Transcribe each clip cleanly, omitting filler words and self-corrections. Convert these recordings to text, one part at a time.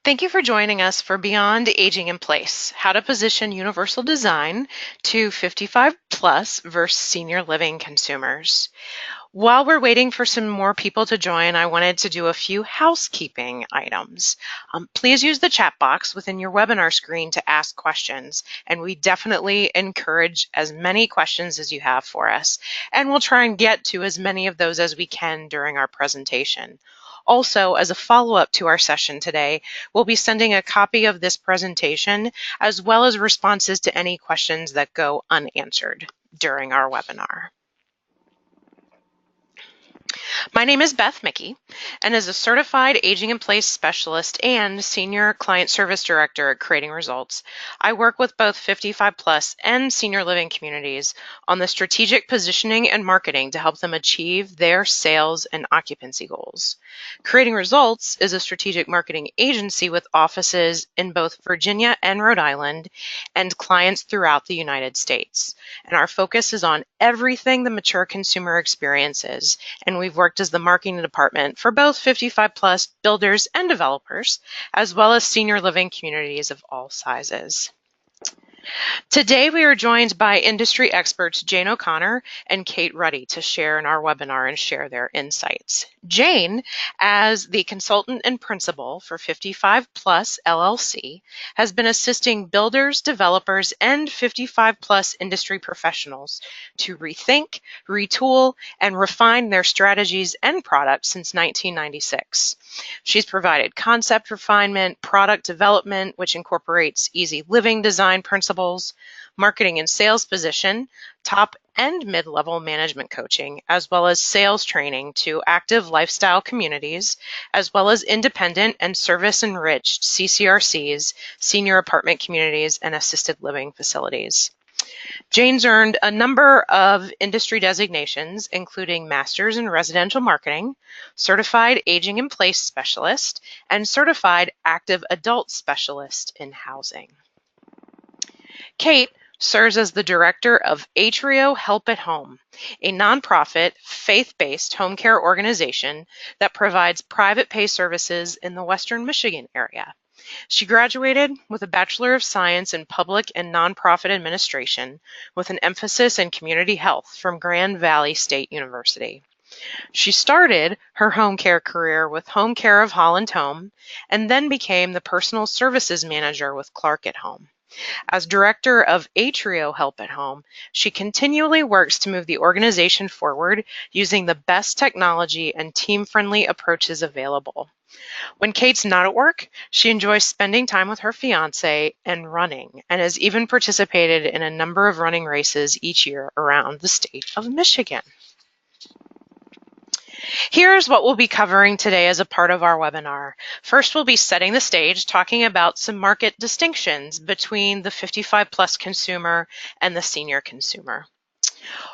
Thank you for joining us for Beyond Aging in Place, how to position universal design to 55 plus versus senior living consumers. While we're waiting for some more people to join, I wanted to do a few housekeeping items. Please use the chat box within your webinar screen to ask questions, and we definitely encourage as many questions as you have for us, and we'll try and get to as many of those as we can during our presentation. Also, as a follow-up to our session today, we'll be sending a copy of this presentation as well as responses to any questions that go unanswered during our webinar. My name is Beth Mickey, and as a certified aging in place specialist and senior client service director at Creating Results, I work with both 55 plus and senior living communities on the strategic positioning and marketing to help them achieve their sales and occupancy goals. Creating Results is a strategic marketing agency with offices in both Virginia and Rhode Island and clients throughout the United States. And our focus is on everything the mature consumer experiences, and we've worked as the marketing department for both 55 plus builders and developers, as well as senior living communities of all sizes. Today, we are joined by industry experts Jane O'Connor and Kate Ruddy to share in our webinar and share their insights. Jane, as the consultant and principal for 55 Plus LLC, has been assisting builders, developers, and 55 plus industry professionals to rethink, retool, and refine their strategies and products since 1996. She's provided concept refinement, product development, which incorporates easy living design principles, marketing and sales position, top and mid-level management coaching, as well as sales training to active lifestyle communities, as well as independent and service-enriched CCRCs, senior apartment communities, and assisted living facilities. Jane's earned a number of industry designations, including Masters in Residential Marketing, Certified Aging in Place Specialist, and Certified Active Adult Specialist in Housing. Kate serves as the director of Atrio Help at Home, a nonprofit, faith-based home care organization that provides private pay services in the Western Michigan area. She graduated with a Bachelor of Science in Public and Nonprofit Administration with an emphasis in community health from Grand Valley State University. She started her home care career with Home Care of Holland Home and then became the personal services manager with Clark at Home. As director of Atrio Help at Home, she continually works to move the organization forward using the best technology and team-friendly approaches available. When Kate's not at work, she enjoys spending time with her fiance and running, and has even participated in a number of running races each year around the state of Michigan. Here's what we'll be covering today as a part of our webinar. First, we'll be setting the stage, talking about some market distinctions between the 55 plus consumer and the senior consumer.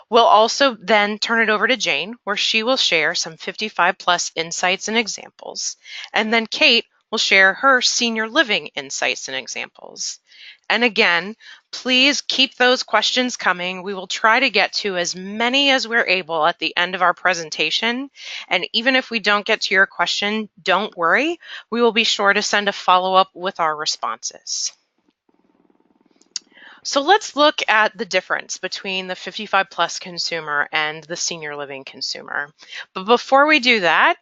We'll also then turn it over to Jane, where she will share some 55 plus insights and examples. And then Kate will share her senior living insights and examples. And again, please keep those questions coming. We will try to get to as many as we're able at the end of our presentation. And even if we don't get to your question, don't worry. We will be sure to send a follow-up with our responses. So let's look at the difference between the 55 plus consumer and the senior living consumer. But before we do that,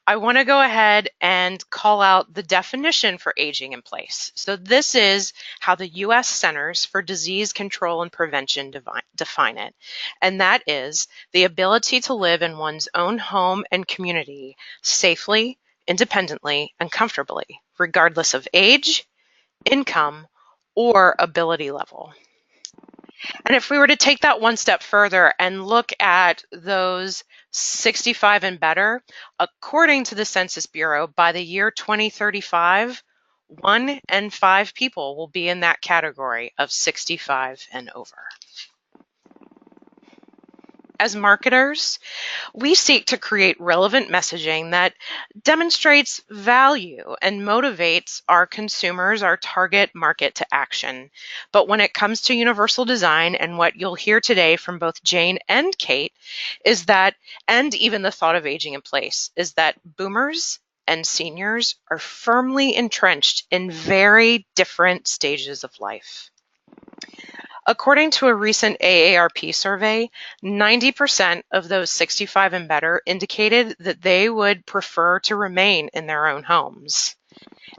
I want to go ahead and call out the definition for aging in place. So this is how the U.S. Centers for Disease Control and Prevention define it. And that is the ability to live in one's own home and community safely, independently, and comfortably, regardless of age, income, or ability level. And if we were to take that one step further and look at those 65 and better, according to the Census Bureau, by the year 2035, 1 in 5 people will be in that category of 65 and over. As marketers, we seek to create relevant messaging that demonstrates value and motivates our consumers, our target market, to action. But when it comes to universal design, and what you'll hear today from both Jane and Kate is that, and even the thought of aging in place, is that boomers and seniors are firmly entrenched in very different stages of life. According to a recent AARP survey, 90% of those 65 and better indicated that they would prefer to remain in their own homes.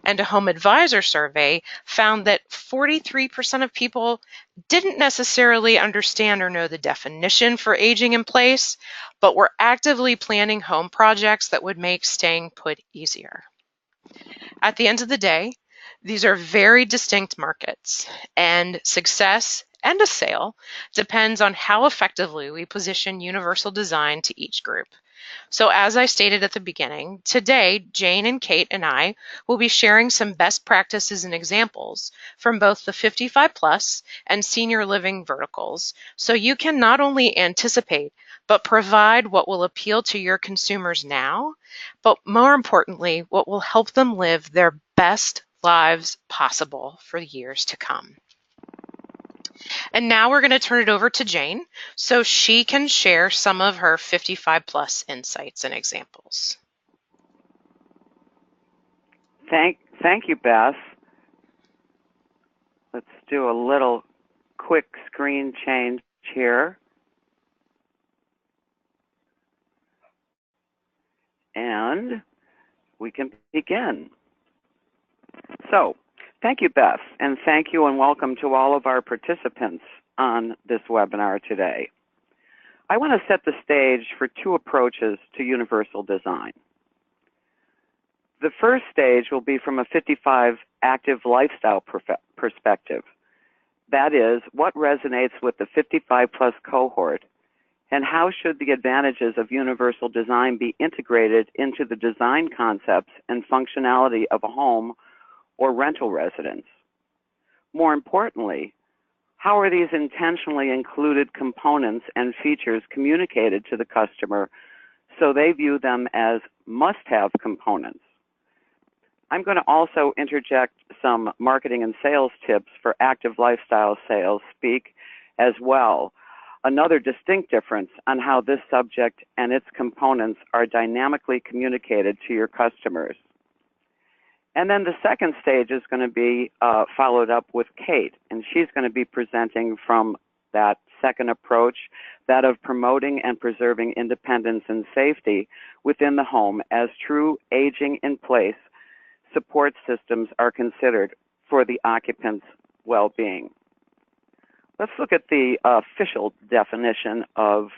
And a home advisor survey found that 43% of people didn't necessarily understand or know the definition for aging in place, but were actively planning home projects that would make staying put easier. At the end of the day, these are very distinct markets, and success and a sale depends on how effectively we position universal design to each group. So as I stated at the beginning, today, Jane and Kate and I will be sharing some best practices and examples from both the 55 plus and senior living verticals, so you can not only anticipate, but provide what will appeal to your consumers now, but more importantly, what will help them live their best lives possible for years to come. And now we're going to turn it over to Jane so she can share some of her 55 plus insights and examples. Thank you, Beth. Let's do a little quick screen change here. And we can begin. So, thank you, Beth, and thank you and welcome to all of our participants on this webinar today. I want to set the stage for two approaches to universal design. The first stage will be from a 55 active lifestyle perspective. That is, what resonates with the 55 plus cohort, and how should the advantages of universal design be integrated into the design concepts and functionality of a home or rental residence? More importantly, how are these intentionally included components and features communicated to the customer so they view them as must-have components? I'm going to also interject some marketing and sales tips for active lifestyle sales speak as well. Another distinct difference on how this subject and its components are dynamically communicated to your customers. And then the second stage is going to be followed up with Kate, and she's going to be presenting from that second approach, that of promoting and preserving independence and safety within the home as true aging in place support systems are considered for the occupant's well-being. Let's look at the official definition of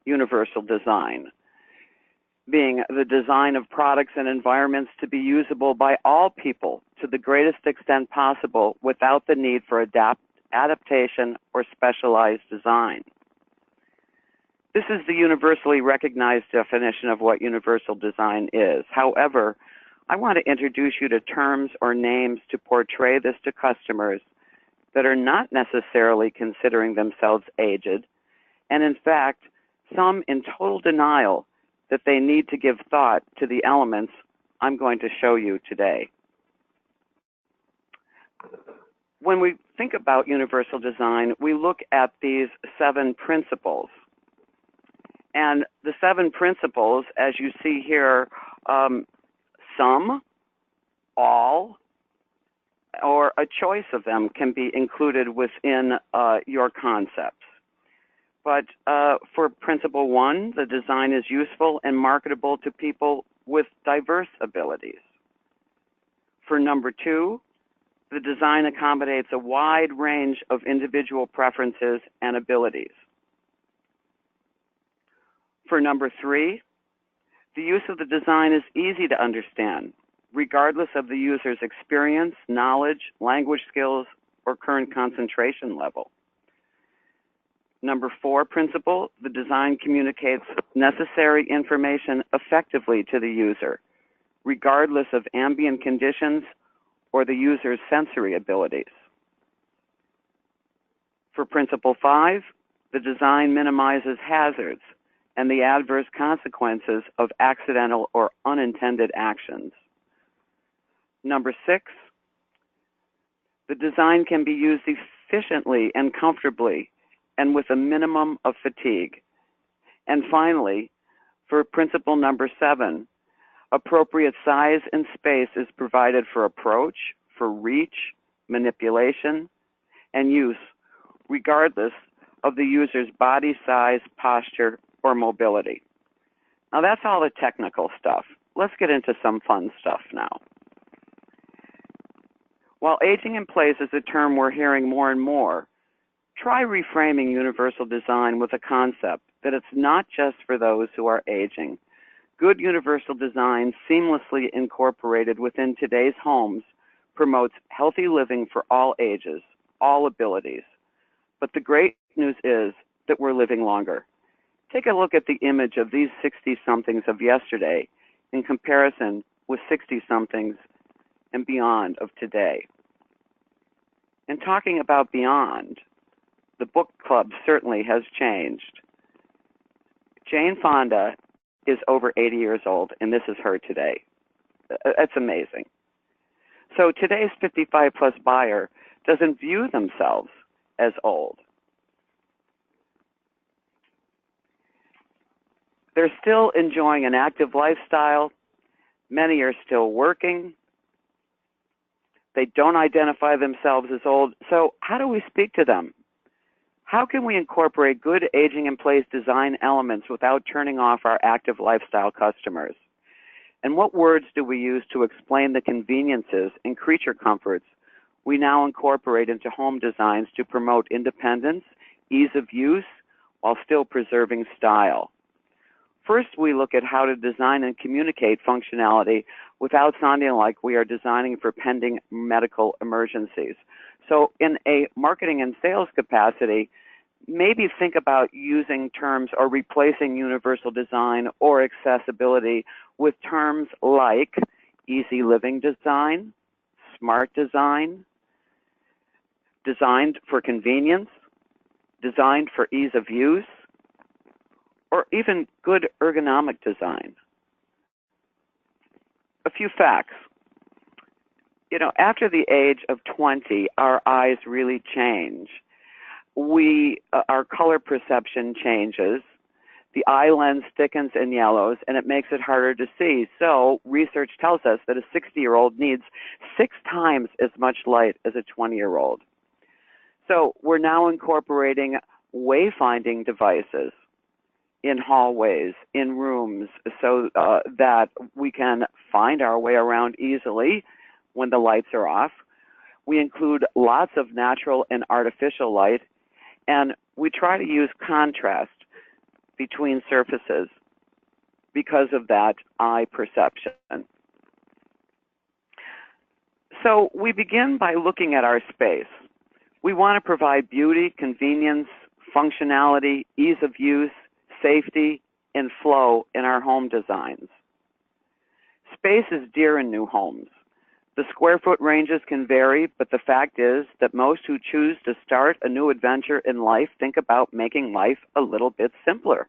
universal design, being the design of products and environments to be usable by all people to the greatest extent possible without the need for adaptation or specialized design. This is the universally recognized definition of what universal design is. However, I want to introduce you to terms or names to portray this to customers that are not necessarily considering themselves aged, and in fact, some in total denial that they need to give thought to the elements I'm going to show you today. When we think about universal design, we look at these 7 principles. And the 7 principles, as you see here, some, all, or a choice of them can be included within your concepts. But for principle 1, the design is useful and marketable to people with diverse abilities. For number 2, the design accommodates a wide range of individual preferences and abilities. For number 3, the use of the design is easy to understand, regardless of the user's experience, knowledge, language skills, or current concentration level. Number 4 principle, the design communicates necessary information effectively to the user, regardless of ambient conditions or the user's sensory abilities. For principle 5, the design minimizes hazards and the adverse consequences of accidental or unintended actions. Number 6, the design can be used efficiently and comfortably and with a minimum of fatigue. And finally, for principle number 7, Appropriate size and space is provided for approach, for reach, manipulation, and use, regardless of the user's body size, posture, or mobility. Now that's all the technical stuff. Let's get into some fun stuff now. While aging in place is a term we're hearing more and more, try reframing universal design with a concept that it's not just for those who are aging. Good universal design, seamlessly incorporated within today's homes, promotes healthy living for all ages, all abilities. But the great news is that we're living longer. Take a look at the image of these 60-somethings of yesterday in comparison with 60-somethings and beyond of today. And talking about beyond, the book club certainly has changed. Jane Fonda is over 80 years old, and this is her today. That's amazing. So today's 55-plus buyer doesn't view themselves as old. They're still enjoying an active lifestyle. Many are still working. They don't identify themselves as old. So how do we speak to them? How can we incorporate good aging in place design elements without turning off our active lifestyle customers? And what words do we use to explain the conveniences and creature comforts we now incorporate into home designs to promote independence, ease of use, while still preserving style? First, we look at how to design and communicate functionality without sounding like we are designing for pending medical emergencies. So in a marketing and sales capacity, maybe think about using terms or replacing universal design or accessibility with terms like easy living design, smart design, designed for convenience, designed for ease of use, or even good ergonomic design. A few facts. After the age of 20, our eyes really change. Our color perception changes. The eye lens thickens and yellows, and it makes it harder to see. So research tells us that a 60-year-old needs 6 times as much light as a 20-year-old. So we're now incorporating wayfinding devices in hallways, in rooms, so that we can find our way around easily when the lights are off. We include lots of natural and artificial light, and we try to use contrast between surfaces because of that eye perception. So we begin by looking at our space. We want to provide beauty, convenience, functionality, ease of use, safety, and flow in our home designs. Space is dear in new homes. The square foot ranges can vary, but the fact is that most who choose to start a new adventure in life think about making life a little bit simpler,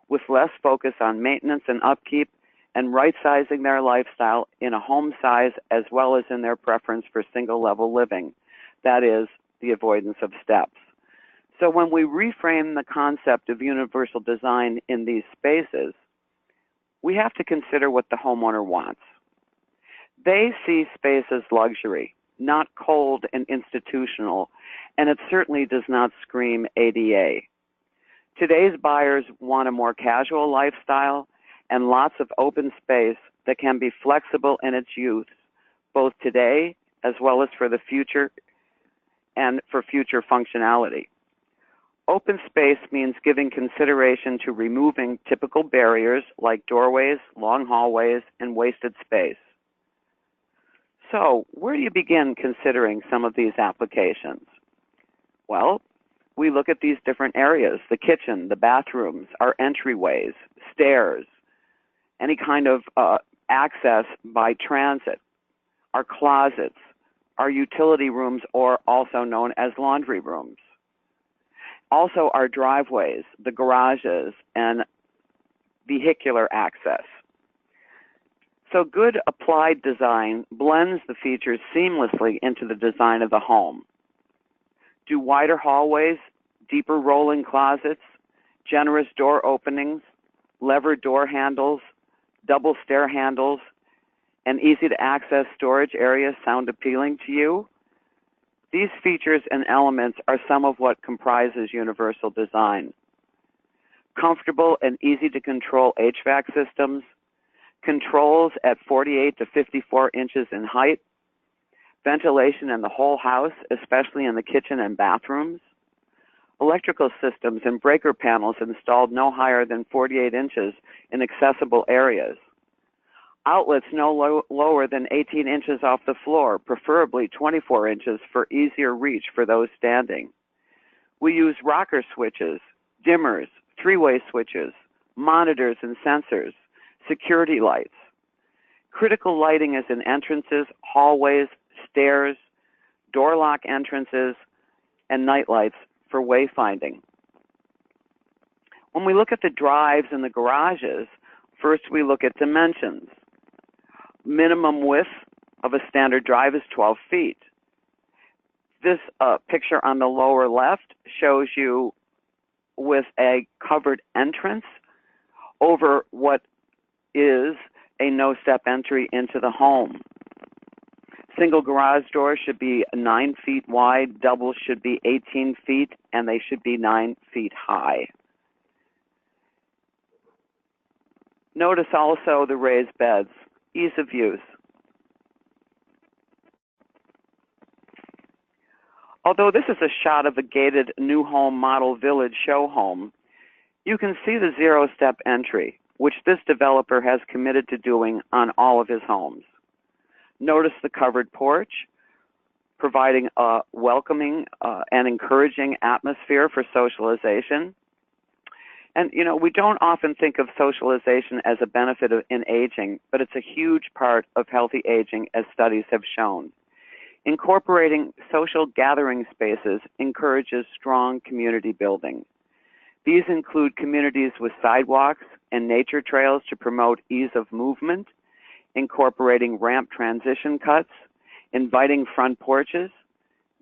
with less focus on maintenance and upkeep, and right-sizing their lifestyle in a home size as well as in their preference for single-level living. That is, the avoidance of steps. So when we reframe the concept of universal design in these spaces, we have to consider what the homeowner wants. They see space as luxury, not cold and institutional, and it certainly does not scream ADA. Today's buyers want a more casual lifestyle and lots of open space that can be flexible in its use, both today as well as for the future and for future functionality. Open space means giving consideration to removing typical barriers like doorways, long hallways, and wasted space. So, where do you begin considering some of these applications? Well, we look at these different areas: the kitchen, the bathrooms, our entryways, stairs, any kind of access by transit, our closets, our utility rooms, or also known as laundry rooms. Also our driveways, the garages, and vehicular access. So good applied design blends the features seamlessly into the design of the home. Do wider hallways, deeper rolling closets, generous door openings, levered door handles, double stair handles, and easy to access storage areas sound appealing to you? These features and elements are some of what comprises universal design. Comfortable and easy to control HVAC systems, controls at 48 to 54 inches in height, ventilation in the whole house, especially in the kitchen and bathrooms, electrical systems and breaker panels installed no higher than 48 inches in accessible areas, outlets no lower than 18 inches off the floor, preferably 24 inches for easier reach for those standing. We use rocker switches, dimmers, three-way switches, monitors and sensors, security lights. Critical lighting is in entrances, hallways, stairs, door lock entrances, and night lights for wayfinding. When we look at the drives and the garages, first we look at dimensions. Minimum width of a standard drive is 12 feet. This picture on the lower left shows you with a covered entrance over what is a no-step entry into the home. Single garage doors should be 9 feet wide, doubles should be 18 feet, and they should be 9 feet high. Notice also the raised beds, ease of use. Although this is a shot of a gated new home model village show home, you can see the zero-step entry, which this developer has committed to doing on all of his homes. Notice the covered porch, providing a welcoming and encouraging atmosphere for socialization. And, you know, we don't often think of socialization as a benefit in aging, but it's a huge part of healthy aging, as studies have shown. Incorporating social gathering spaces encourages strong community building. These include communities with sidewalks and nature trails to promote ease of movement, incorporating ramp transition cuts, inviting front porches,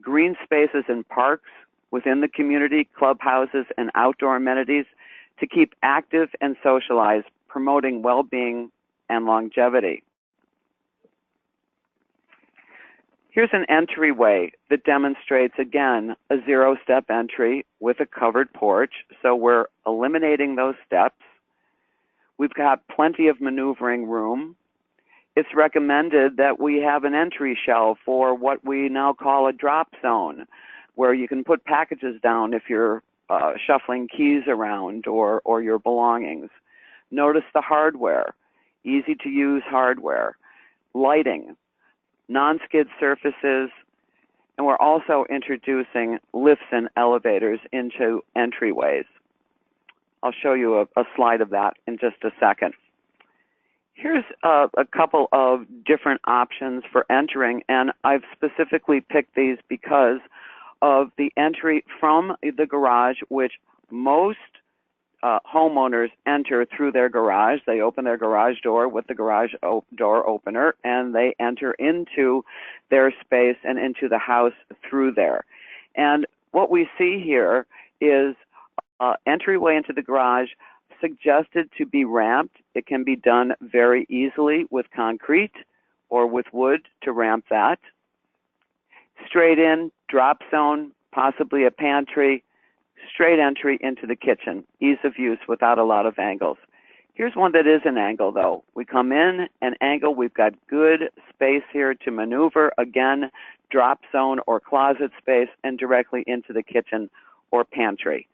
green spaces and parks within the community, clubhouses, and outdoor amenities to keep active and socialized, promoting well-being and longevity. Here's an entryway that demonstrates, again, a zero-step entry with a covered porch. So we're eliminating those steps. We've got plenty of maneuvering room. It's recommended that we have an entry shelf, or what we now call a drop zone, where you can put packages down if you're shuffling keys around or your belongings. Notice the hardware, easy to use hardware, lighting, non-skid surfaces, and we're also introducing lifts and elevators into entryways. I'll show you a slide of that in just a second. Here's a couple of different options for entering, and I've specifically picked these because of the entry from the garage, which most homeowners enter through their garage. They open their garage door with the garage door opener, and they enter into their space and into the house through there. And what we see here is entryway into the garage suggested to be ramped. It can be done very easily with concrete or with wood to ramp that. Straight in, drop zone, possibly a pantry, straight entry into the kitchen, ease of use without a lot of angles. Here's one that is an angle though. We come in an angle, we've got good space here to maneuver, again, drop zone or closet space, and directly into the kitchen or pantry.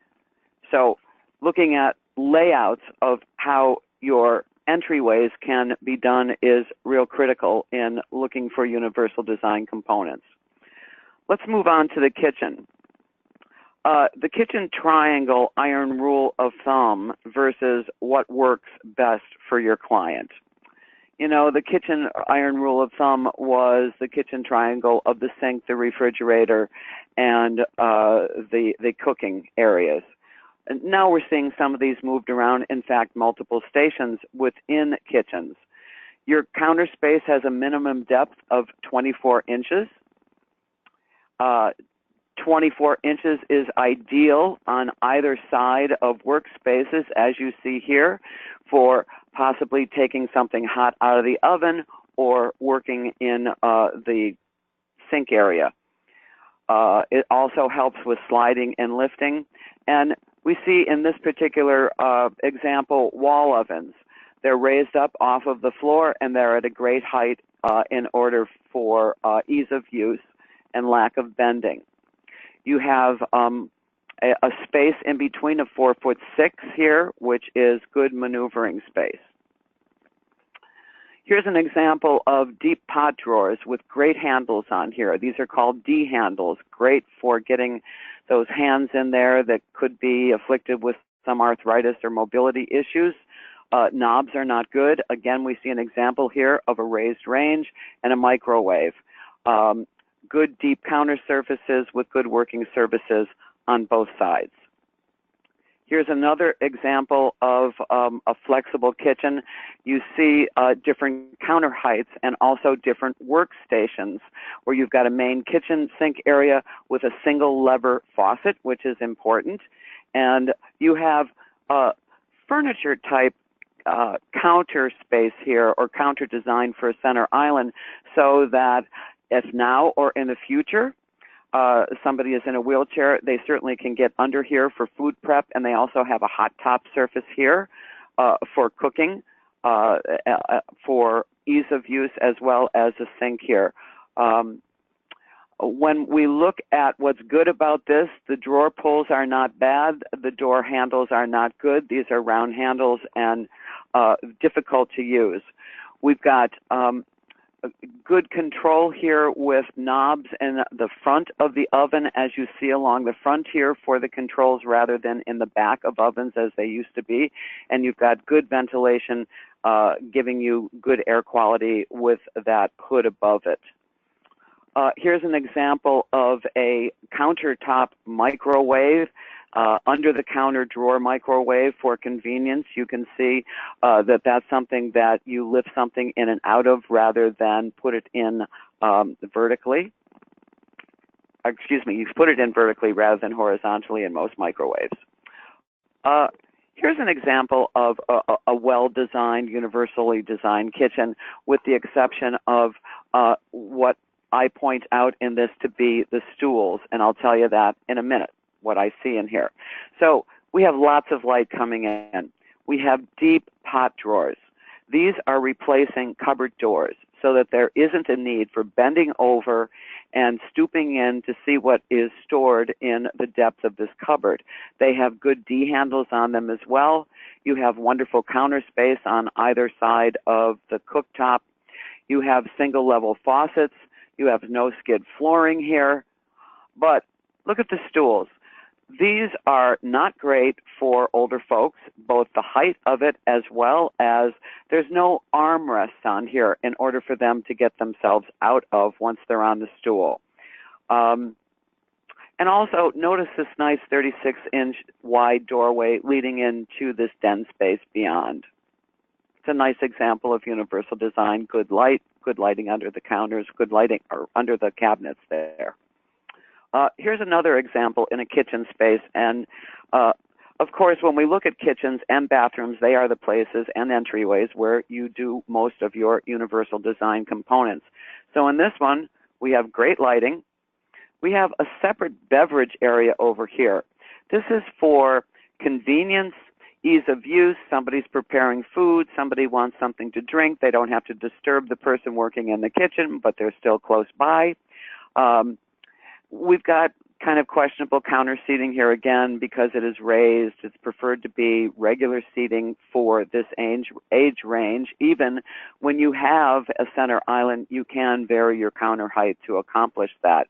So looking at layouts of how your entryways can be done is real critical in looking for universal design components. Let's move on to the kitchen. The kitchen triangle iron rule of thumb versus what works best for your client. You know, the kitchen iron rule of thumb was the kitchen triangle of the sink, the refrigerator, and the cooking areas. And now we're seeing some of these moved around, in fact, multiple stations within kitchens. Your counter space has a minimum depth of 24 inches. 24 inches is ideal on either side of workspaces, as you see here, for possibly taking something hot out of the oven or working in the sink area. It also helps with sliding and lifting. And we see in this particular example wall ovens. They're raised up off of the floor and they're at a great height in order for ease of use and lack of bending. You have a space in between of 4'6" here, which is good maneuvering space. Here's an example of deep pot drawers with great handles on here. These are called D handles, great for getting those hands in there that could be afflicted with some arthritis or mobility issues. Knobs are not good. Again, we see an example here of a raised range and a microwave. Good deep counter surfaces with good working surfaces on both sides. Here's another example of a flexible kitchen. You see different counter heights and also different workstations where you've got a main kitchen sink area with a single lever faucet, which is important. And you have furniture type counter space here or counter design for a center island so that if now or in the future somebody is in a wheelchair, they certainly can get under here for food prep, and they also have a hot top surface here for cooking, for ease of use, as well as a sink here. When we look at what's good about this, the drawer pulls are not bad, the door handles are not good. These are round handles and difficult to use. We've got good control here with knobs in the front of the oven, as you see along the front here for the controls rather than in the back of ovens as they used to be. And you've got good ventilation giving you good air quality with that hood above it. Here's an example of a countertop microwave. Under the counter drawer microwave for convenience. You can see that that's something that you lift something in and out of rather than put it in vertically. Excuse me, you put it in vertically rather than horizontally in most microwaves. Here's an example of a well-designed, universally designed kitchen with the exception of what I point out in this to be the stools, and I'll tell you that in a minute, what I see in here. So we have lots of light coming in. We have deep pot drawers. These are replacing cupboard doors so that there isn't a need for bending over and stooping in to see what is stored in the depth of this cupboard. They have good D handles on them as well. You have wonderful counter space on either side of the cooktop. You have single level faucets. You have no skid flooring here. But look at the stools. These are not great for older folks, both the height of it as well as there's no armrests on here in order for them to get themselves out of once they're on the stool. And also notice this nice 36-inch wide doorway leading into this den space beyond. It's a nice example of universal design, good light, good lighting under the counters, good lighting or under the cabinets there. Here's another example in a kitchen space, and of course, when we look at kitchens and bathrooms, they are the places and entryways where you do most of your universal design components. So in this one, we have great lighting. We have a separate beverage area over here. This is for convenience, ease of use. Somebody's preparing food, somebody wants something to drink. They don't have to disturb the person working in the kitchen, but they're still close by. We've got kind of questionable counter seating here again because it is raised. It's preferred to be regular seating for this age range. Even when you have a center island, you can vary your counter height to accomplish that.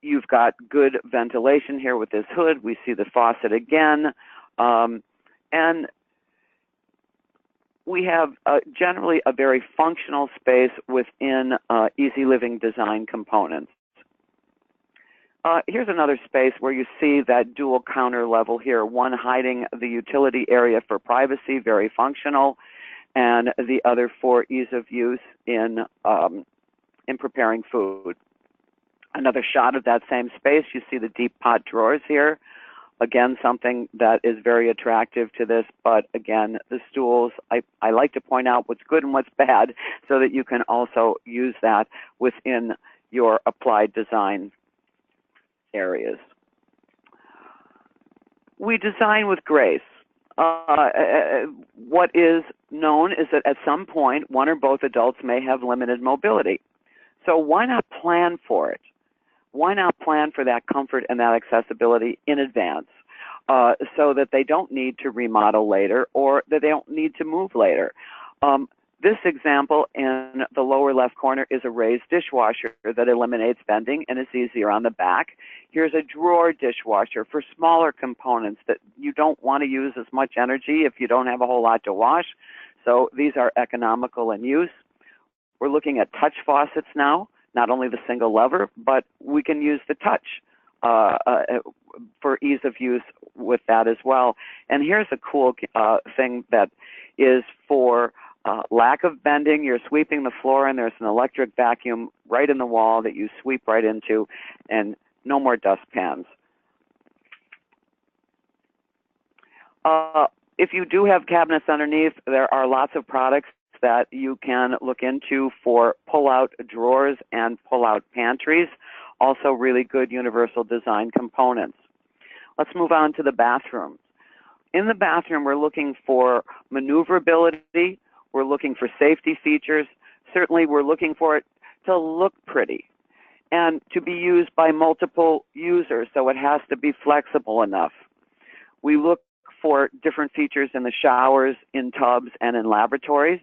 You've got good ventilation here with this hood. We see the faucet again. And we have generally a very functional space within easy living design components. Here's another space where you see that dual counter level here, one hiding the utility area for privacy, very functional, and the other for ease of use in preparing food. Another shot of that same space, you see the deep pot drawers here. Again, something that is very attractive to this, but again, the stools, I like to point out what's good and what's bad so that you can also use that within your applied design areas. We design with grace. What is known is that at some point, one or both adults may have limited mobility. So why not plan for it? Why not plan for that comfort and that accessibility in advance so that they don't need to remodel later or that they don't need to move later? This example in the lower left corner is a raised dishwasher that eliminates bending and is easier on the back. Here's a drawer dishwasher for smaller components that you don't want to use as much energy if you don't have a whole lot to wash. So these are economical in use. We're looking at touch faucets now, not only the single lever, but we can use the touch for ease of use with that as well. And here's a cool thing that is for lack of bending. You're sweeping the floor and there's an electric vacuum right in the wall that you sweep right into, and no more dustpans. If you do have cabinets underneath, there are lots of products that you can look into for pull-out drawers and pull-out pantries. Also really good universal design components. Let's move on to the bathroom. In the bathroom, we're looking for maneuverability. We're looking for safety features. Certainly, we're looking for it to look pretty and to be used by multiple users, so it has to be flexible enough. We look for different features in the showers, in tubs, and in laboratories.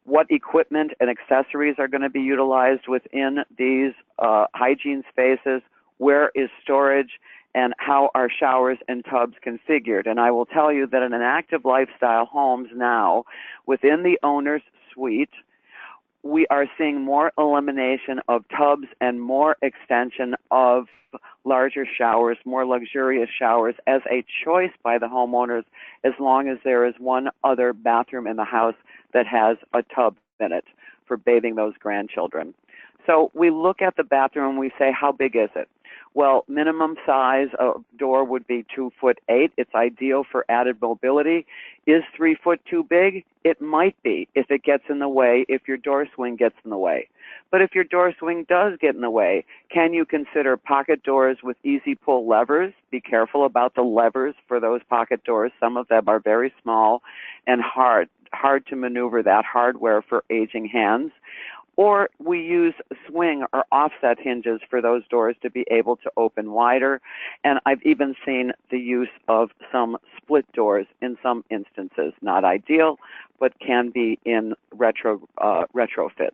What equipment and accessories are going to be utilized within these hygiene spaces, where is storage, and how are showers and tubs configured. And I will tell you that in an active lifestyle homes now, within the owner's suite, we are seeing more elimination of tubs and more extension of larger showers, more luxurious showers as a choice by the homeowners, as long as there is one other bathroom in the house that has a tub in it for bathing those grandchildren. So we look at the bathroom and we say, how big is it? Well, minimum size of door would be 2'8". It's ideal for added mobility. Is 3 foot too big? It might be if it gets in the way, if your door swing gets in the way. But if your door swing does get in the way, can you consider pocket doors with easy pull levers? Be careful about the levers for those pocket doors. Some of them are very small and hard to maneuver that hardware for aging hands. Or we use swing or offset hinges for those doors to be able to open wider. And I've even seen the use of some split doors in some instances. Not ideal, but can be in retrofits.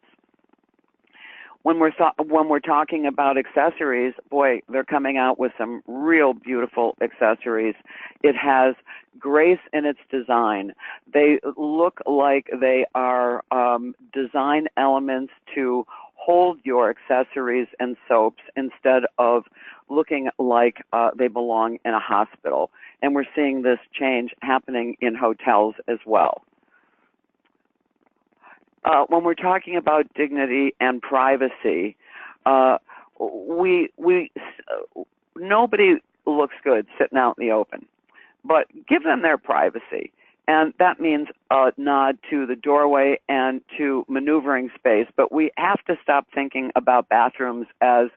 When we're talking about accessories, boy, they're coming out with some real beautiful accessories. It has grace in its design. They look like they are design elements to hold your accessories and soaps instead of looking like they belong in a hospital. And we're seeing this change happening in hotels as well. When we're talking about dignity and privacy, nobody looks good sitting out in the open, but give them their privacy. And that means a nod to the doorway and to maneuvering space, but we have to stop thinking about bathrooms as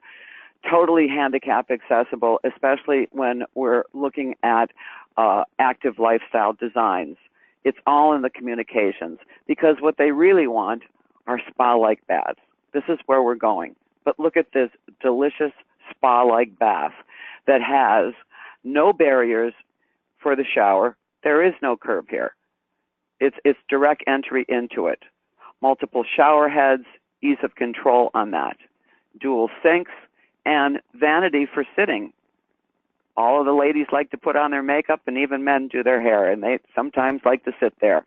totally handicap accessible, especially when we're looking at active lifestyle designs. It's all in the communications, because what they really want are spa-like baths. This is where we're going. But look at this delicious spa-like bath that has no barriers for the shower. There is no curb here. It's direct entry into it. Multiple shower heads, ease of control on that. Dual sinks, and vanity for sitting. All of the ladies like to put on their makeup, and even men do their hair, and they sometimes like to sit there.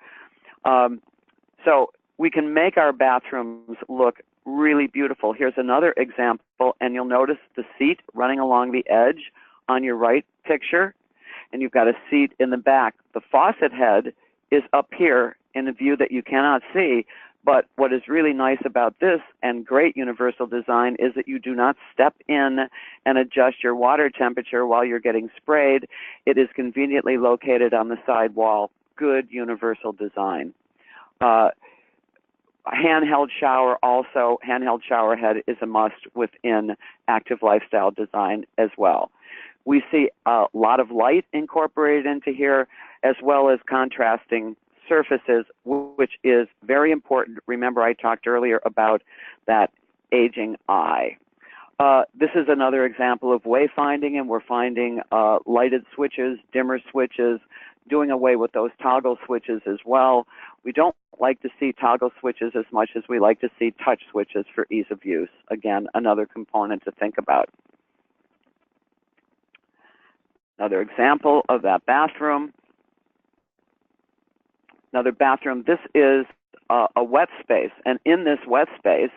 So we can make our bathrooms look really beautiful. Here's another example, and you'll notice the seat running along the edge on your right picture, and you've got a seat in the back. The faucet head is up here in a view that you cannot see, But what is really nice about this and great universal design is that you do not step in and adjust your water temperature while you're getting sprayed. It is conveniently located on the side wall. Good universal design. Handheld shower also, handheld shower head is a must within active lifestyle design as well. We see a lot of light incorporated into here, as well as contrasting surfaces, which is very important. Remember, I talked earlier about that aging eye. This is another example of wayfinding, and we're finding lighted switches, dimmer switches, doing away with those toggle switches as well. We don't like to see toggle switches as much as we like to see touch switches for ease of use. Again, another component to think about. Another example of that bathroom. Another bathroom. This is a wet space, and in this wet space,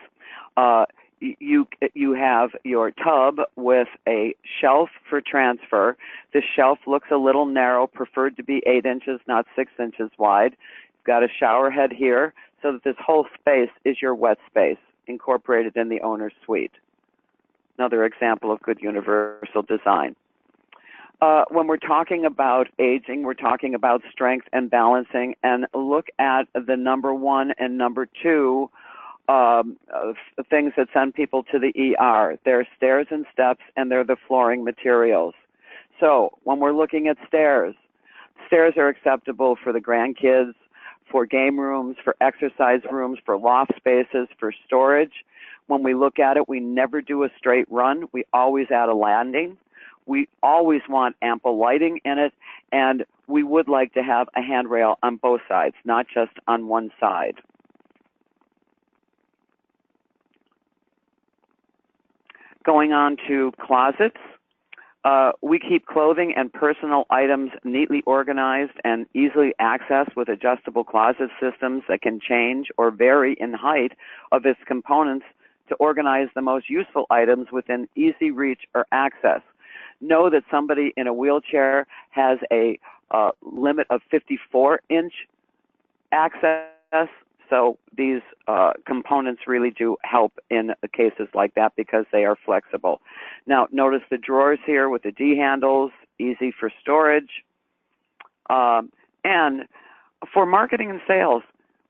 you have your tub with a shelf for transfer. This shelf looks a little narrow, preferred to be 8 inches, not 6 inches wide. You've got a shower head here, so that this whole space is your wet space, incorporated in the owner's suite. Another example of good universal design. When we're talking about aging, we're talking about strength and balancing, and look at the number 1 and number 2 things that send people to the ER. They're stairs and steps, and they're the flooring materials. So when we're looking at stairs, stairs are acceptable for the grandkids, for game rooms, for exercise rooms, for loft spaces, for storage. When we look at it, we never do a straight run. We always add a landing. We always want ample lighting in it, and we would like to have a handrail on both sides, not just on one side. Going on to closets, we keep clothing and personal items neatly organized and easily accessed with adjustable closet systems that can change or vary in height of its components to organize the most useful items within easy reach or access. Know that somebody in a wheelchair has a limit of 54-inch access. So these components really do help in cases like that because they are flexible. Now, notice the drawers here with the D handles, easy for storage. And for marketing and sales,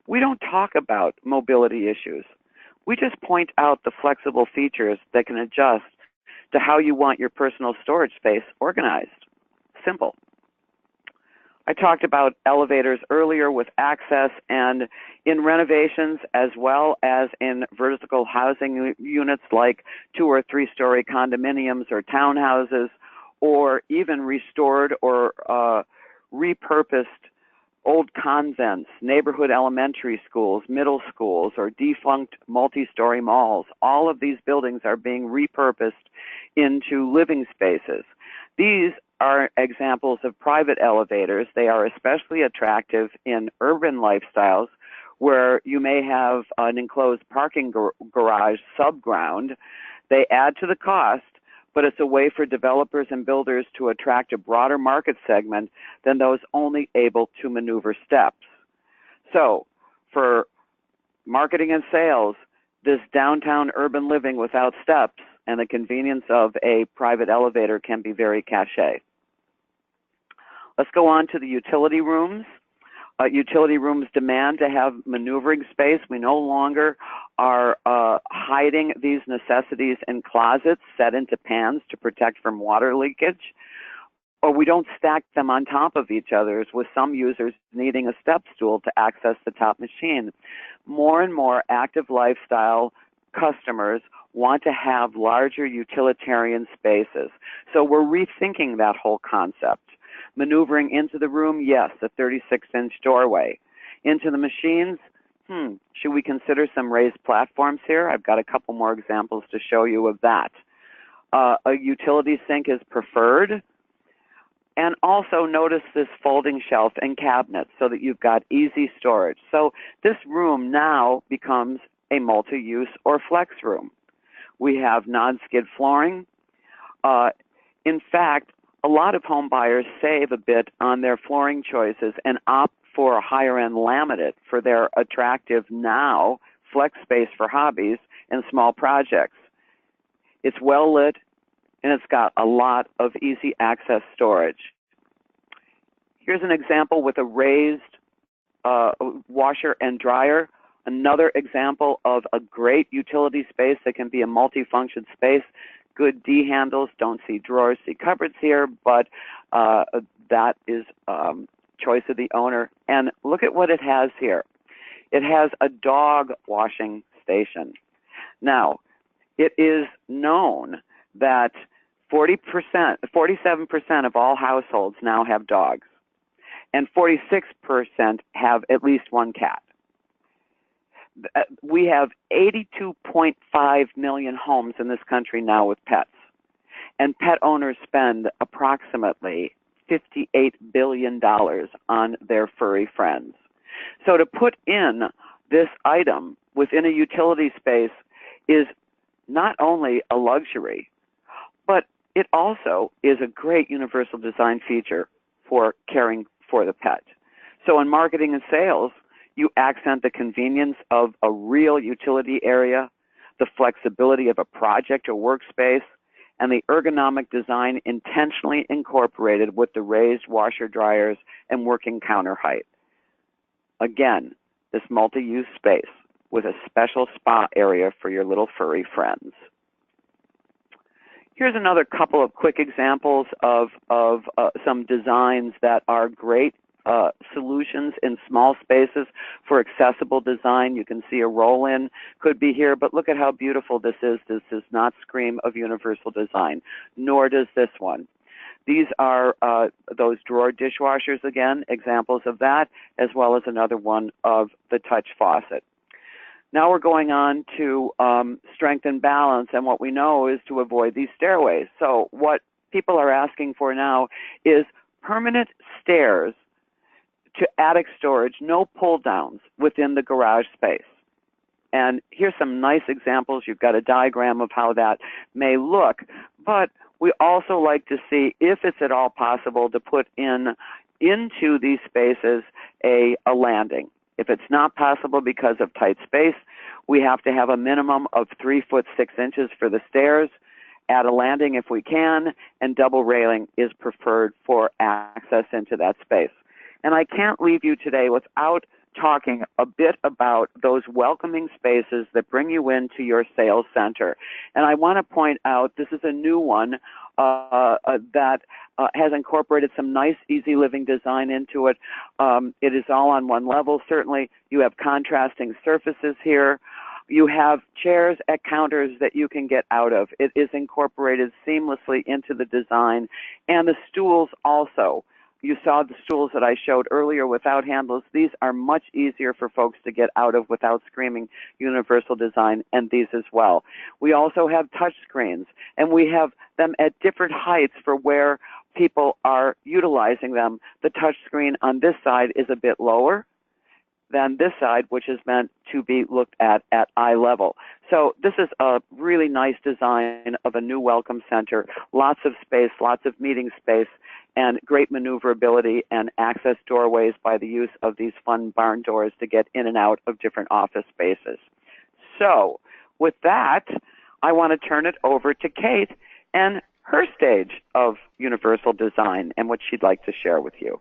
we don't talk about mobility issues. We just point out the flexible features that can adjust to how you want your personal storage space organized. Simple. I talked about elevators earlier with access, and in renovations as well as in vertical housing units like 2- or 3-story condominiums or townhouses, or even restored or repurposed old convents, neighborhood elementary schools, middle schools, or defunct multi-story malls. All of these buildings are being repurposed into living spaces. These are examples of private elevators. They are especially attractive in urban lifestyles where you may have an enclosed parking garage subground. They add to the cost, but it's a way for developers and builders to attract a broader market segment than those only able to maneuver steps. So for marketing and sales, this downtown urban living without steps and the convenience of a private elevator can be very cachet. Let's go on to the utility rooms. Utility rooms demand to have maneuvering space. We no longer are hiding these necessities in closets set into pans to protect from water leakage, or we don't stack them on top of each other, with some users needing a step stool to access the top machine. More and more active lifestyle customers want to have larger utilitarian spaces. So we're rethinking that whole concept. Maneuvering into the room, yes, a 36-inch doorway. Into the machines, should we consider some raised platforms here? I've got a couple more examples to show you of that. A utility sink is preferred. And also notice this folding shelf and cabinet so that you've got easy storage. So this room now becomes a multi-use or flex room. We have non-skid flooring. In fact, a lot of home buyers save a bit on their flooring choices and opt for a higher-end laminate for their attractive now flex space for hobbies and small projects. It's well lit, and it's got a lot of easy access storage. Here's an example with a raised washer and dryer. Another example of a great utility space that can be a multifunction space. Good D handles, don't see drawers, see cupboards here, but that is choice of the owner. And look at what it has here. It has a dog washing station. Now, it is known that 47% of all households now have dogs, and 46% have at least one cat. We have 82.5 million homes in this country now with pets, and pet owners spend approximately $58 billion on their furry friends. So to put in this item within a utility space is not only a luxury, but it also is a great universal design feature for caring for the pet. So in marketing and sales, you accent the convenience of a real utility area, the flexibility of a project or workspace, and the ergonomic design intentionally incorporated with the raised washer dryers and working counter height. Again, this multi-use space with a special spa area for your little furry friends. Here's another couple of quick examples of some designs that are great solutions in small spaces for accessible design. You can see a roll-in could be here, but look at how beautiful this is. This does not scream of universal design, nor does this one. These are those drawer dishwashers, again, examples of that, as well as another one of the touch faucet. Now we're going on to strength and balance, and what we know is to avoid these stairways. So what people are asking for now is permanent stairs to attic storage, no pull downs within the garage space. And here's some nice examples. You've got a diagram of how that may look, but we also like to see if it's at all possible to put into these spaces a landing. If it's not possible because of tight space, we have to have a minimum of 3 foot 6 inches for the stairs, add a landing if we can, and double railing is preferred for access into that space. And I can't leave you today without talking a bit about those welcoming spaces that bring you into your sales center. And I want to point out this is a new one that has incorporated some nice, easy living design into it. It is all on one level. Certainly, you have contrasting surfaces here. You have chairs at counters that you can get out of. It is incorporated seamlessly into the design. And the stools also. You saw the stools that I showed earlier without handles. These are much easier for folks to get out of without screaming universal design, and these as well. We also have touch screens, and we have them at different heights for where people are utilizing them. The touch screen on this side is a bit lower than this side, which is meant to be looked at eye level. So this is a really nice design of a new welcome center, lots of space, lots of meeting space, and great maneuverability and access doorways by the use of these fun barn doors to get in and out of different office spaces. So with that, I want to turn it over to Kate and her stage of universal design and what she'd like to share with you.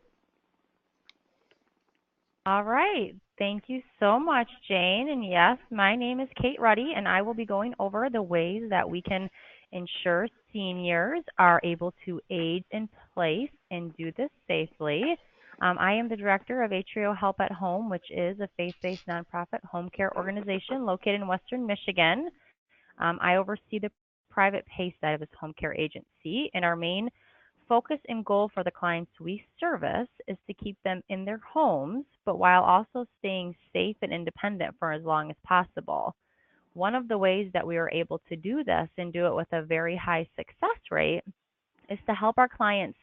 All right. Thank you so much, Jane. And yes, my name is Kate Ruddy, and I will be going over the ways that we can ensure seniors are able to age in place and do this safely. I am the director of Atrio Help at Home, which is a faith-based nonprofit home care organization located in Western Michigan. I oversee the private pay side of this home care agency, and our main focus and goal for the clients we service is to keep them in their homes, but while also staying safe and independent for as long as possible. One of the ways that we are able to do this and do it with a very high success rate is to help our clients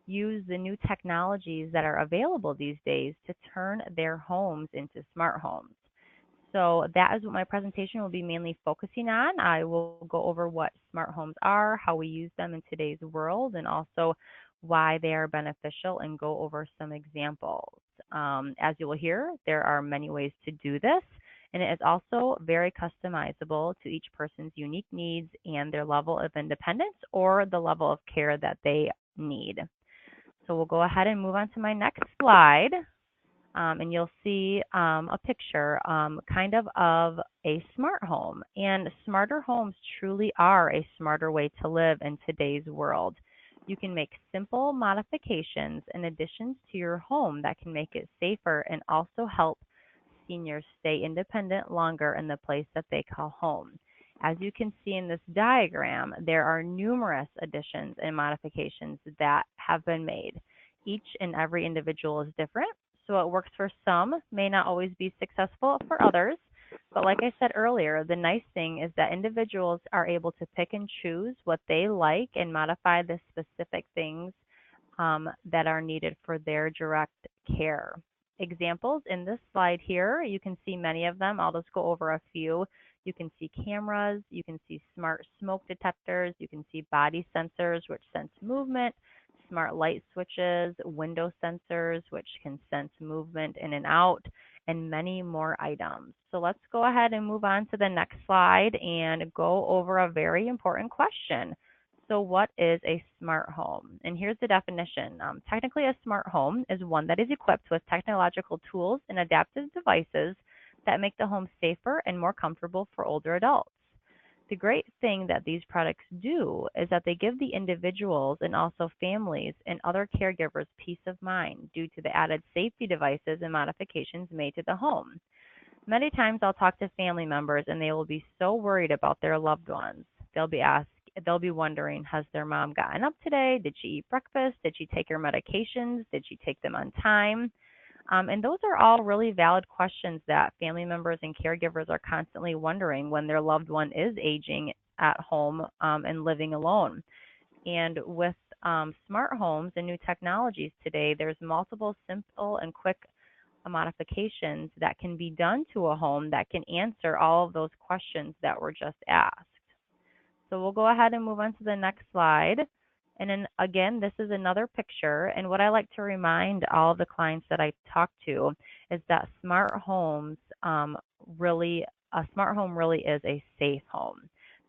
use the new technologies that are available these days to turn their homes into smart homes. So that is what my presentation will be mainly focusing on. I will go over what smart homes are, how we use them in today's world, and also why they are beneficial, and go over some examples. As you will hear, there are many ways to do this, and it is also very customizable to each person's unique needs and their level of independence or the level of care that they need. So we'll go ahead and move on to my next slide. And you'll see a picture kind of a smart home. And smarter homes truly are a smarter way to live in today's world. You can make simple modifications and additions to your home that can make it safer and also help seniors stay independent longer in the place that they call home. As you can see in this diagram, there are numerous additions and modifications that have been made. Each and every individual is different, so what works for some may not always be successful for others. But like I said earlier, the nice thing is that individuals are able to pick and choose what they like and modify the specific things that are needed for their direct care. Examples in this slide here, you can see many of them. I'll just go over a few. You can see cameras, you can see smart smoke detectors, you can see body sensors which sense movement, smart light switches, window sensors which can sense movement in and out, and many more items. So let's go ahead and move on to the next slide and go over a very important question. So what is a smart home? And here's the definition. Technically, a smart home is one that is equipped with technological tools and adaptive devices that make the home safer and more comfortable for older adults. The great thing that these products do is that they give the individuals and also families and other caregivers peace of mind due to the added safety devices and modifications made to the home. Many times I'll talk to family members and they will be so worried about their loved ones. They'll be wondering, has their mom gotten up today? Did she eat breakfast? Did she take her medications? Did she take them on time? And those are all really valid questions that family members and caregivers are constantly wondering when their loved one is aging at home and living alone. And with smart homes and new technologies today, there's multiple simple and quick modifications that can be done to a home that can answer all of those questions that were just asked. So we'll go ahead and move on to the next slide. And then again, this is another picture. And what I like to remind all of the clients that I talk to is that a smart home really is a safe home.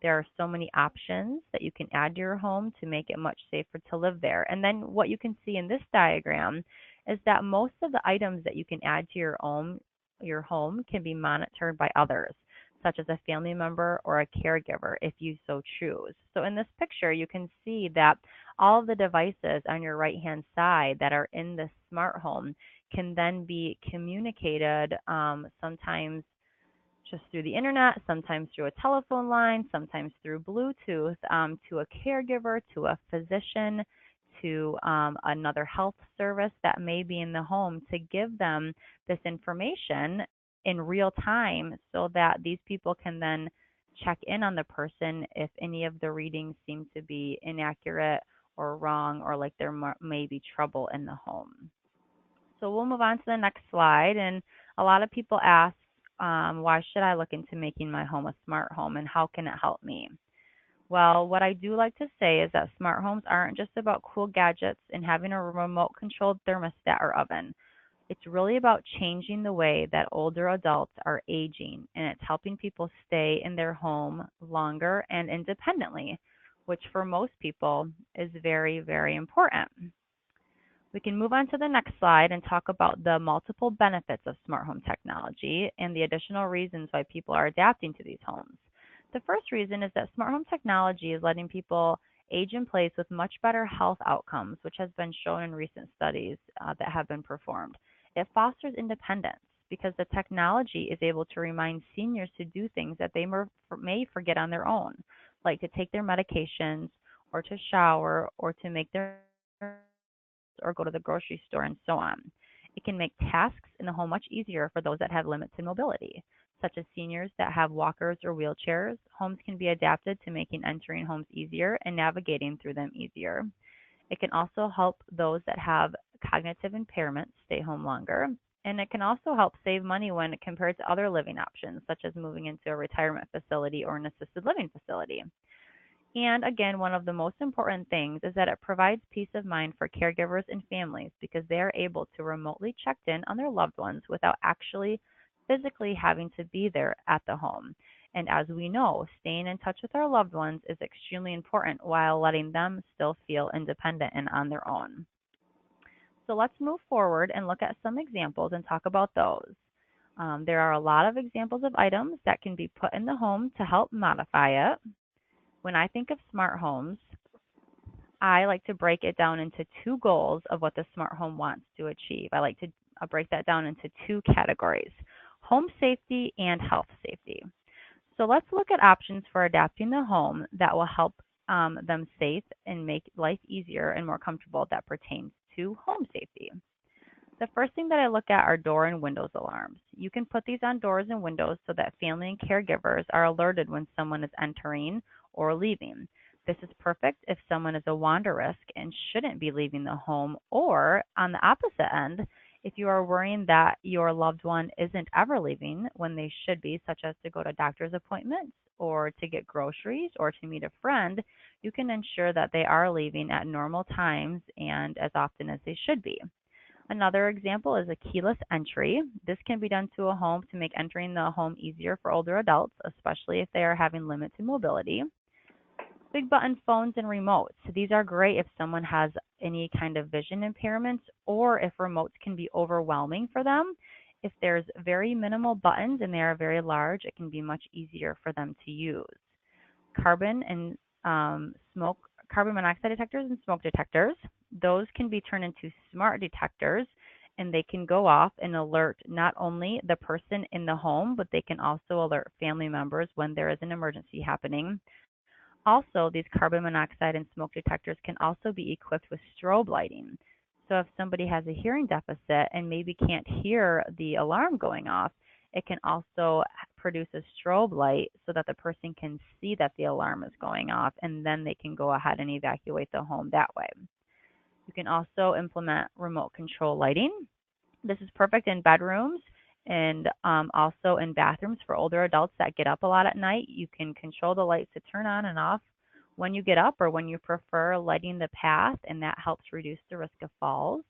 There are so many options that you can add to your home to make it much safer to live there. And then what you can see in this diagram is that most of the items that you can add to your home can be monitored by others, such as a family member or a caregiver if you so choose. So in this picture, you can see that all of the devices on your right-hand side that are in this smart home can then be communicated sometimes just through the internet, sometimes through a telephone line, sometimes through Bluetooth to a caregiver, to a physician, to another health service that may be in the home to give them this information in real time so that these people can then check in on the person if any of the readings seem to be inaccurate or wrong or like there may be trouble in the home. So we'll move on to the next slide. And a lot of people ask, why should I look into making my home a smart home and how can it help me? Well, what I do like to say is that smart homes aren't just about cool gadgets and having a remote controlled thermostat or oven. It's really about changing the way that older adults are aging, and it's helping people stay in their home longer and independently, which for most people is very, very important. We can move on to the next slide and talk about the multiple benefits of smart home technology and the additional reasons why people are adapting to these homes. The first reason is that smart home technology is letting people age in place with much better health outcomes, which has been shown in recent studies that have been performed. It fosters independence because the technology is able to remind seniors to do things that they may forget on their own, like to take their medications or to shower or to make their or go to the grocery store and so on. It can make tasks in the home much easier for those that have limits in mobility, such as seniors that have walkers or wheelchairs. Homes can be adapted to making entering homes easier and navigating through them easier. It can also help those that have cognitive impairments stay home longer. And it can also help save money when compared to other living options, such as moving into a retirement facility or an assisted living facility. And again, one of the most important things is that it provides peace of mind for caregivers and families because they are able to remotely check in on their loved ones without actually physically having to be there at the home. And as we know, staying in touch with our loved ones is extremely important while letting them still feel independent and on their own. So let's move forward and look at some examples and talk about those. There are a lot of examples of items that can be put in the home to help modify it. When I think of smart homes, I like to break it down into two goals of what the smart home wants to achieve. I like to break that down into two categories: home safety and health safety. So let's look at options for adapting the home that will help them safe and make life easier and more comfortable that pertains to home safety. The first thing that I look at are door and windows alarms. You can put these on doors and windows so that family and caregivers are alerted when someone is entering or leaving. This is perfect if someone is a wander risk and shouldn't be leaving the home, or on the opposite end, if you are worrying that your loved one isn't ever leaving when they should be, such as to go to doctor's appointments or to get groceries or to meet a friend, you can ensure that they are leaving at normal times and as often as they should be. Another example is a keyless entry. This can be done to a home to make entering the home easier for older adults, especially if they are having limited mobility. Big button phones and remotes. These are great if someone has any kind of vision impairments or if remotes can be overwhelming for them. If there's very minimal buttons and they are very large, it can be much easier for them to use. Carbon and smoke, carbon monoxide detectors and smoke detectors. Those can be turned into smart detectors and they can go off and alert not only the person in the home, but they can also alert family members when there is an emergency happening. Also, these carbon monoxide and smoke detectors can also be equipped with strobe lighting. So if somebody has a hearing deficit and maybe can't hear the alarm going off, it can also produce a strobe light so that the person can see that the alarm is going off and then they can go ahead and evacuate the home that way. You can also implement remote control lighting. This is perfect in bedrooms and also in bathrooms for older adults that get up a lot at night. You can control the lights to turn on and off when you get up or when you prefer lighting the path, and that helps reduce the risk of falls.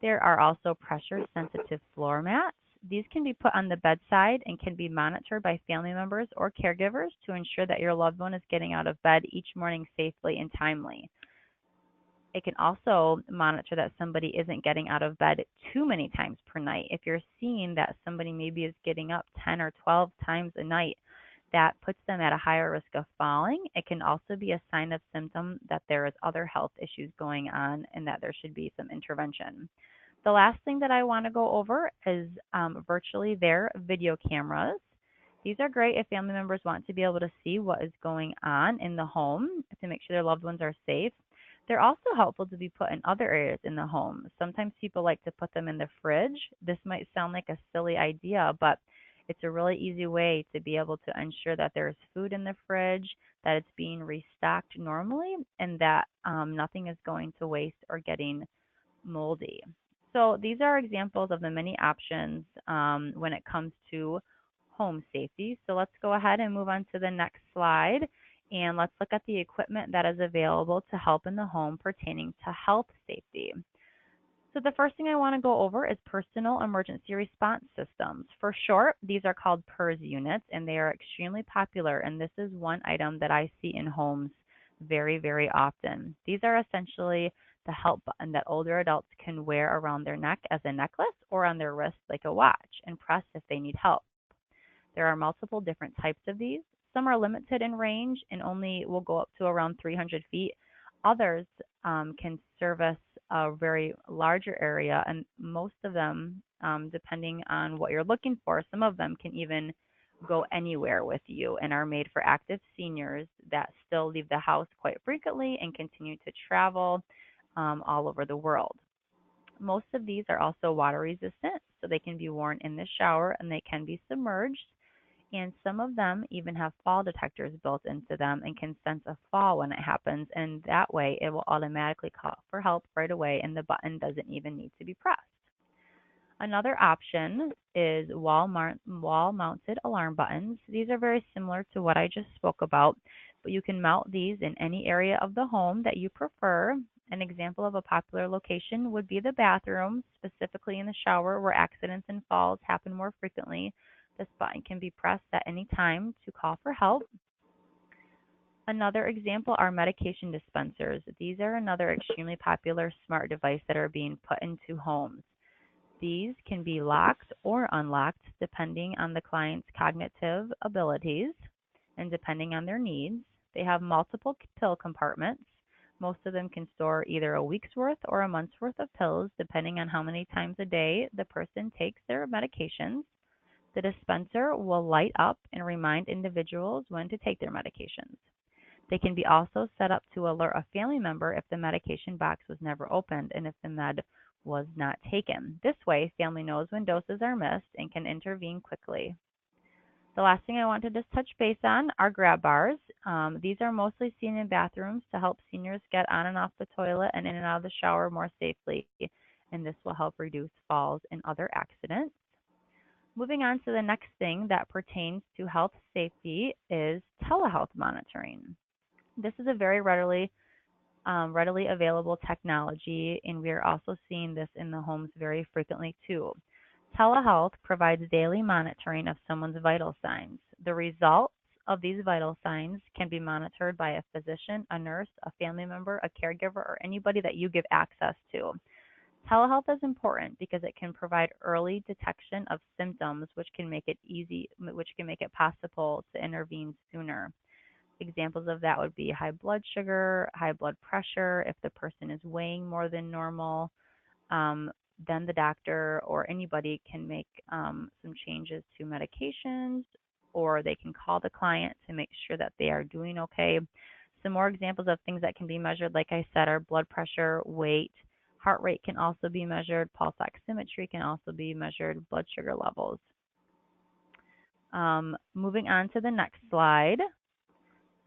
There are also pressure sensitive floor mats. These can be put on the bedside and can be monitored by family members or caregivers to ensure that your loved one is getting out of bed each morning safely and timely. It can also monitor that somebody isn't getting out of bed too many times per night. If you're seeing that somebody maybe is getting up 10 or 12 times a night, that puts them at a higher risk of falling. It can also be a sign of symptom that there is other health issues going on and that there should be some intervention. The last thing that I want to go over is virtually their video cameras. These are great if family members want to be able to see what is going on in the home to make sure their loved ones are safe. They're also helpful to be put in other areas in the home. Sometimes people like to put them in the fridge. This might sound like a silly idea, but it's a really easy way to be able to ensure that there's food in the fridge, that it's being restocked normally, and that nothing is going to waste or getting moldy. So these are examples of the many options when it comes to home safety. So let's go ahead and move on to the next slide. And let's look at the equipment that is available to help in the home pertaining to health safety. So the first thing I want to go over is personal emergency response systems. For short, these are called PERS units, and they are extremely popular, and this is one item that I see in homes very, very often. These are essentially the help button that older adults can wear around their neck as a necklace or on their wrist like a watch and press if they need help. There are multiple different types of these. Some are limited in range and only will go up to around 300 feet. Others can service a very larger area, and most of them, depending on what you're looking for, some of them can even go anywhere with you and are made for active seniors that still leave the house quite frequently and continue to travel all over the world. Most of these are also water resistant, so they can be worn in the shower and they can be submerged. And some of them even have fall detectors built into them and can sense a fall when it happens. And that way it will automatically call for help right away and the button doesn't even need to be pressed. Another option is wall mounted alarm buttons. These are very similar to what I just spoke about. but you can mount these in any area of the home that you prefer. An example of a popular location would be the bathroom, specifically in the shower where accidents and falls happen more frequently. This button can be pressed at any time to call for help. Another example are medication dispensers. These are another extremely popular smart device that are being put into homes. These can be locked or unlocked depending on the client's cognitive abilities and depending on their needs. They have multiple pill compartments. Most of them can store either a week's worth or a month's worth of pills, depending on how many times a day the person takes their medications. The dispenser will light up and remind individuals when to take their medications. They can be also set up to alert a family member if the medication box was never opened and if the med was not taken. This way, family knows when doses are missed and can intervene quickly. The last thing I want to just touch base on are grab bars. These are mostly seen in bathrooms to help seniors get on and off the toilet and in and out of the shower more safely, and this will help reduce falls and other accidents. Moving on to the next thing that pertains to health safety is telehealth monitoring. This is a very readily available technology, and we are also seeing this in the homes very frequently too. Telehealth provides daily monitoring of someone's vital signs. The results of these vital signs can be monitored by a physician, a nurse, a family member, a caregiver, or anybody that you give access to. Telehealth is important because it can provide early detection of symptoms, which can make it possible to intervene sooner. Examples of that would be high blood sugar, high blood pressure. If the person is weighing more than normal, then the doctor or anybody can make some changes to medications, or they can call the client to make sure that they are doing okay. Some more examples of things that can be measured, like I said, are blood pressure, weight, heart rate can also be measured, pulse oximetry can also be measured, blood sugar levels. Moving on to the next slide.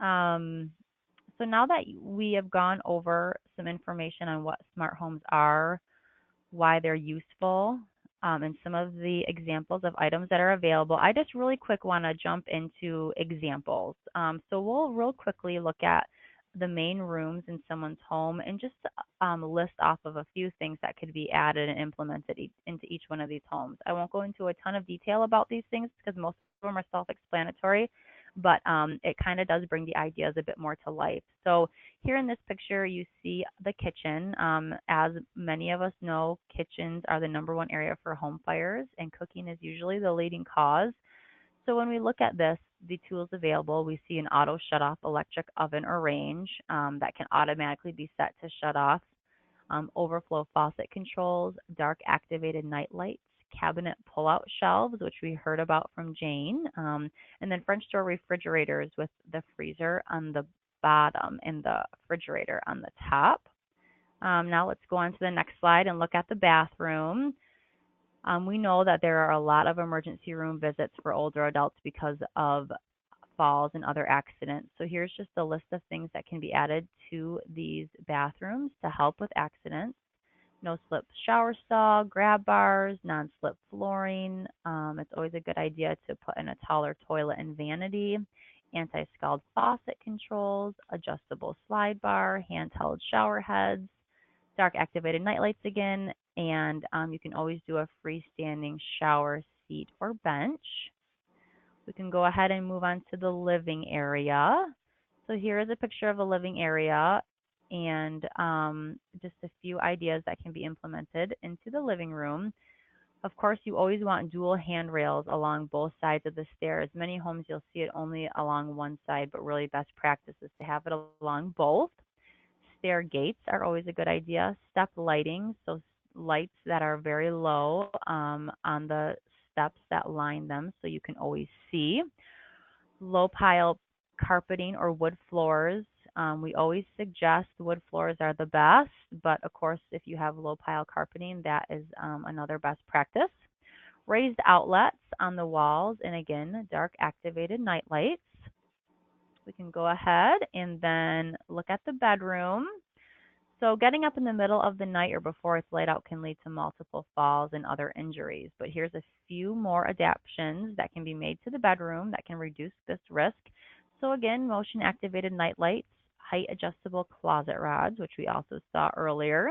So now that we have gone over some information on what smart homes are, why they're useful, and some of the examples of items that are available, I just really quick want to jump into examples. So we'll real quickly look at the main rooms in someone's home and just list off of a few things that could be added and implemented into each one of these homes. I won't go into a ton of detail about these things because most of them are self-explanatory, but it kind of does bring the ideas a bit more to life. So here in this picture, you see the kitchen. As many of us know, kitchens are the #1 area for home fires, and cooking is usually the leading cause. So when we look at this, the tools available, we see an auto shut-off electric oven or range that can automatically be set to shut off, overflow faucet controls, dark activated night lights, cabinet pull-out shelves, which we heard about from Jane, and then French door refrigerators with the freezer on the bottom and the refrigerator on the top. Now let's go on to the next slide and look at the bathroom. We know that there are a lot of emergency room visits for older adults because of falls and other accidents. So here's just a list of things that can be added to these bathrooms to help with accidents. No slip shower stall, grab bars, non-slip flooring. It's always a good idea to put in a taller toilet and vanity. Anti-scald faucet controls, adjustable slide bar, handheld shower heads, dark activated nightlights again, and you can always do a freestanding shower seat or bench. We can go ahead and move on to the living area. So here is a picture of a living area and just a few ideas that can be implemented into the living room. Of course, you always want dual handrails along both sides of the stairs. Many homes you'll see it only along one side, but really best practice is to have it along both. Stair gates are always a good idea. Step lighting, so lights that are very low on the steps that line them so you can always see. Low pile carpeting or wood floors. We always suggest wood floors are the best, but of course, if you have low pile carpeting, that is another best practice. Raised outlets on the walls, and again, dark activated night lights. We can go ahead and then look at the bedroom. So getting up in the middle of the night or before it's light out can lead to multiple falls and other injuries. But here's a few more adaptations that can be made to the bedroom that can reduce this risk. also, again, motion activated night lights, height adjustable closet rods, which we also saw earlier,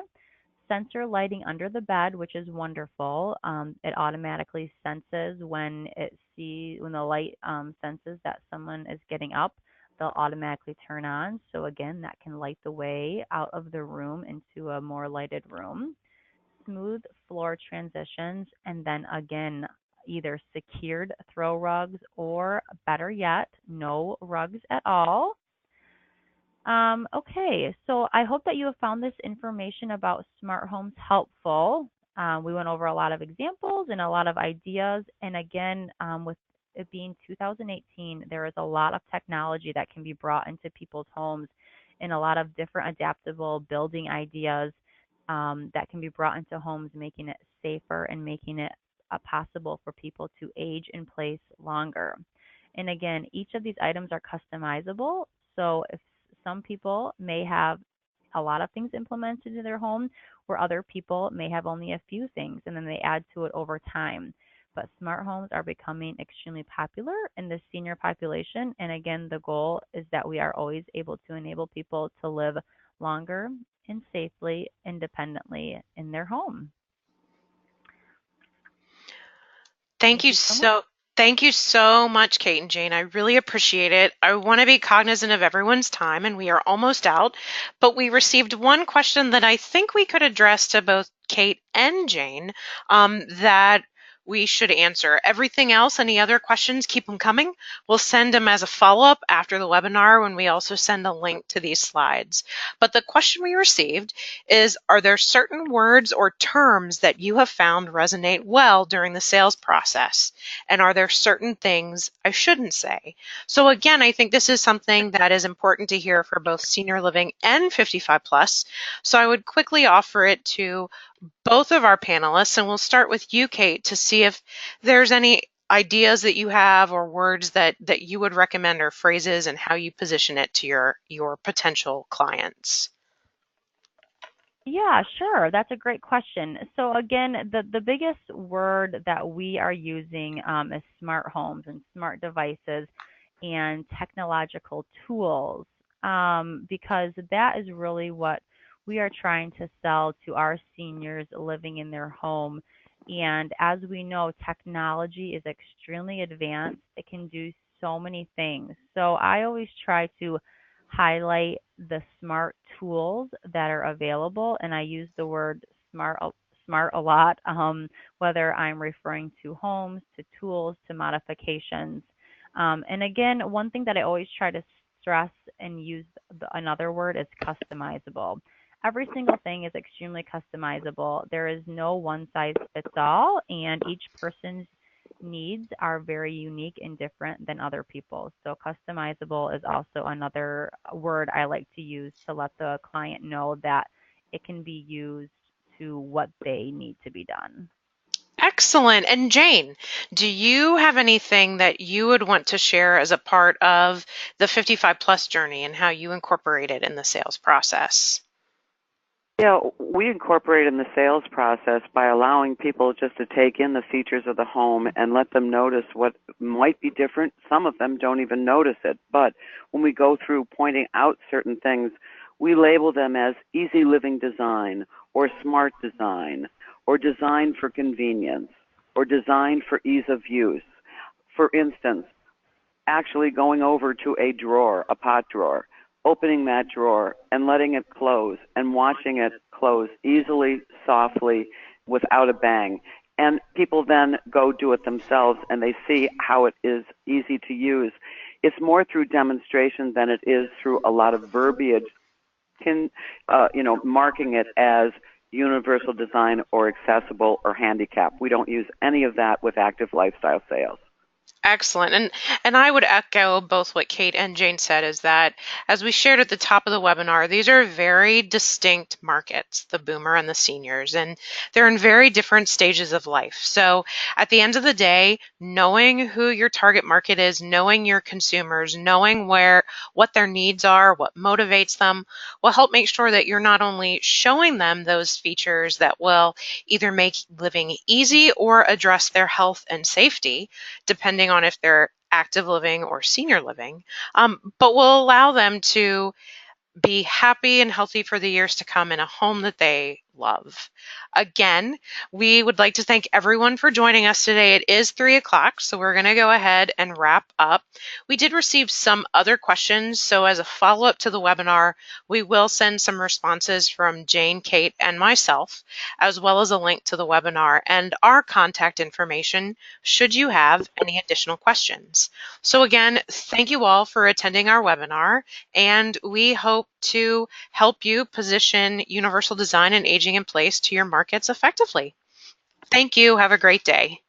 sensor lighting under the bed, which is wonderful. It automatically senses when the light senses that someone is getting up, they'll automatically turn on. So again, that can light the way out of the room into a more lighted room. Smooth floor transitions, and then again, either secured throw rugs or better yet, no rugs at all. Okay, so I hope that you have found this information about smart homes helpful. We went over a lot of examples and a lot of ideas. And again, with it being 2018, there is a lot of technology that can be brought into people's homes and a lot of different adaptable building ideas that can be brought into homes, making it safer and making it possible for people to age in place longer. And again, each of these items are customizable. So if some people may have a lot of things implemented in their home, where other people may have only a few things and then they add to it over time. But smart homes are becoming extremely popular in the senior population. And again, the goal is that we are always able to enable people to live longer and safely, independently in their home. Thank Thank you you so much. so thank you so much, Kate and Jane. I really appreciate it. I want to be cognizant of everyone's time, and we are almost out. But we received one question that I think we could address to both Kate and Jane that we should answer. Everything else, any other questions, keep them coming. We'll send them as a follow-up after the webinar when we also send a link to these slides. But the question we received is, are there certain words or terms that you have found resonate well during the sales process? And are there certain things I shouldn't say? So again, I think this is something that is important to hear for both senior living and 55 plus. So I would quickly offer it to both of our panelists, and we'll start with you, Kate, to see if there's any ideas that you have or words that you would recommend or phrases and how you position it to your potential clients. Yeah, sure. That's a great question. So again, the biggest word that we are using is smart homes and smart devices and technological tools, because that is really what we are trying to sell to our seniors living in their home. And as we know, technology is extremely advanced. It can do so many things. So I always try to highlight the smart tools that are available, and I use the word smart a lot, whether I'm referring to homes, to tools, to modifications. And again, one thing that I always try to stress and use another word is customizable. Every single thing is extremely customizable. There is no one size fits all, and each person's needs are very unique and different than other people's. So customizable is also another word I like to use to let the client know that it can be used to what they need to be done. Excellent. And Jane, do you have anything that you would want to share as a part of the 55 plus journey and how you incorporate it in the sales process? Yeah, we incorporate in the sales process by allowing people just to take in the features of the home and let them notice what might be different. Some of them don't even notice it. But when we go through pointing out certain things, we label them as easy living design or smart design or design for convenience or design for ease of use. For instance, actually going over to a drawer, a pot drawer, opening that drawer and letting it close and watching it close easily, softly, without a bang. And people then go do it themselves and they see how it is easy to use. It's more through demonstration than it is through a lot of verbiage, marking it as universal design or accessible or handicap. We don't use any of that with active lifestyle sales. Excellent. And I would echo both what Kate and Jane said, is that as we shared at the top of the webinar, these are very distinct markets, the boomer and the seniors, and they're in very different stages of life. So at the end of the day, knowing who your target market is, knowing your consumers, knowing what their needs are, what motivates them, will help make sure that you're not only showing them those features that will either make living easy or address their health and safety, depending on if they're active living or senior living, but will allow them to be happy and healthy for the years to come in a home that they love. Again, we would like to thank everyone for joining us today. It is 3 o'clock, so we're going to go ahead and wrap up. We did receive some other questions, so as a follow-up to the webinar, we will send some responses from Jane, Kate, and myself, as well as a link to the webinar and our contact information should you have any additional questions. So again, thank you all for attending our webinar, and we hope to help you position universal design and aging in place to your markets effectively. Thank you. Have a great day.